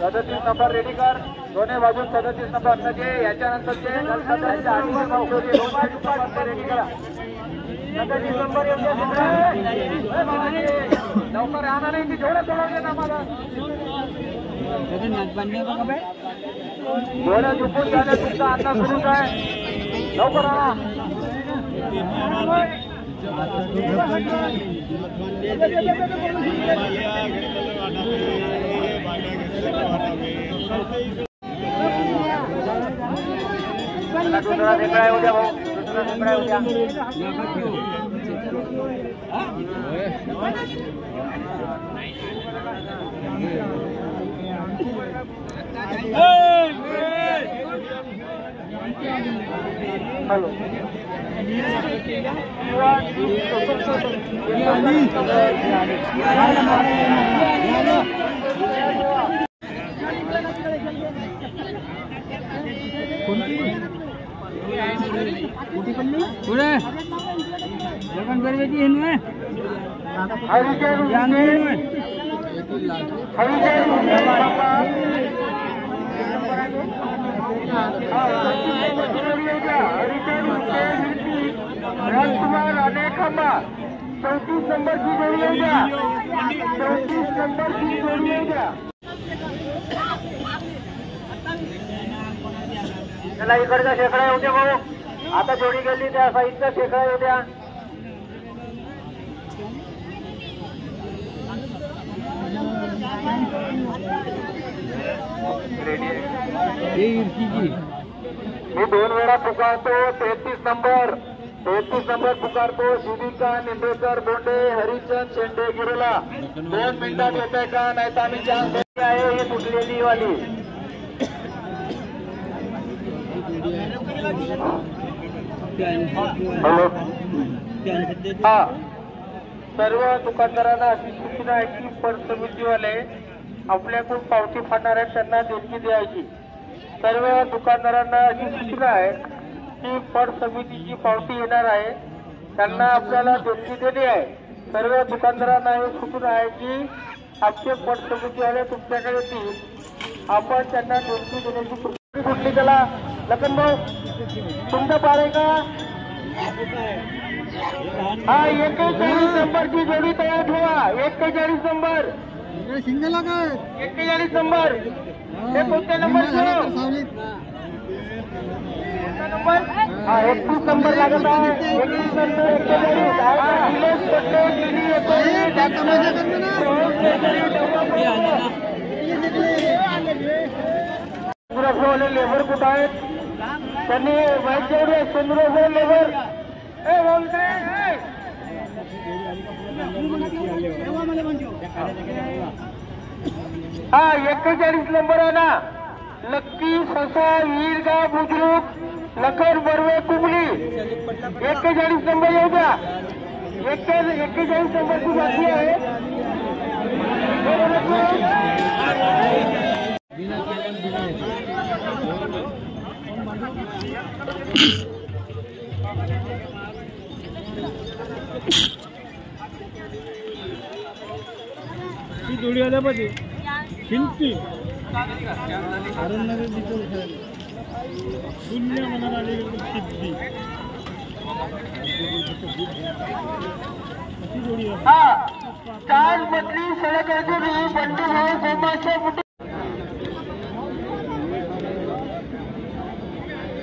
सदतीस number ready कर दोन्ही बाजू 37 नंबर म्हणजे याच्यानंतरचे रेडी करा 37 नंबर लवकर राहणार नाही की जेवढं सोडवले ना मला जेवढं चुकून झालं तुमचा अन्ना सुरूच आहे लवकर राहा दुसरा वेगळा आहे उद्या भाऊ दुसरा वेगळा आहे उद्या हॅलो पुढे जगन गरजेची आहे ना राजकुमार अनेक खंबा 34 नंबर की जोड़ी हो गया 34 नंबर की जोड़ी हो गया त्याला इकडचा शेकडा येऊ द्या भाऊ आता जोडी गेली त्या साईडचा शेकडा येऊ द्या मी 2 वेळा पुकारतो 33 नंबर पुकारतो शिविका निंबेकर बोंडे हरिचंद शेंडे गिरेला 2 मिनिटात येत आहे का नाही तर आम्ही चान्स आहे ही तुटलेली वाली हॅलो हा सर्व दुकानदारांना अशी सूचना आहे की पत समितीवाले आपल्याकडून पावती फाडणार आहेत त्यांना देणगी द्यायची सर्व दुकानदारांना अशी सूचना आहे की पत समितीची पावती येणार आहे त्यांना आपल्याला देणगी देणे आहे सर्व दुकानदारांना हे सूचना आहे की आमचे पत समितीवाले तुमच्याकडे येतील आपण त्यांना देणगी देण्याची कुठली त्याला लखन भाऊ तुमचं पार आहे का हा 41 नंबरची जोडी तयार ठेवा 41 नंबर सिंगल 41 नंबर हे कोणत्या नंबर नंबर हा 31 नंबर लागत आहे 31 नंबर 41 लेबर कुठं आहेत त्यांनी वाईट जेवढे चंद्रपूर लेबर हा 41 नंबर आहे ना लक्की ससा वीरगाव बुद्रुक लखन बर्वे कुबली 41 नंबर येऊ द्या 41 नंबरची बाकी आहे जोडी आल्या पाहिजे शिंपी शून्य मनात आले शिंपी हा 4 मधली सडक जोडी बंडू भाऊ सोमाच्या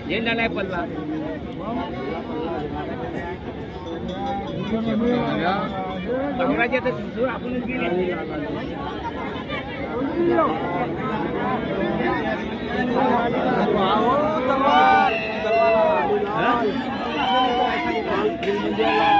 ये झालाय पल्ला आपणच गेले तलवार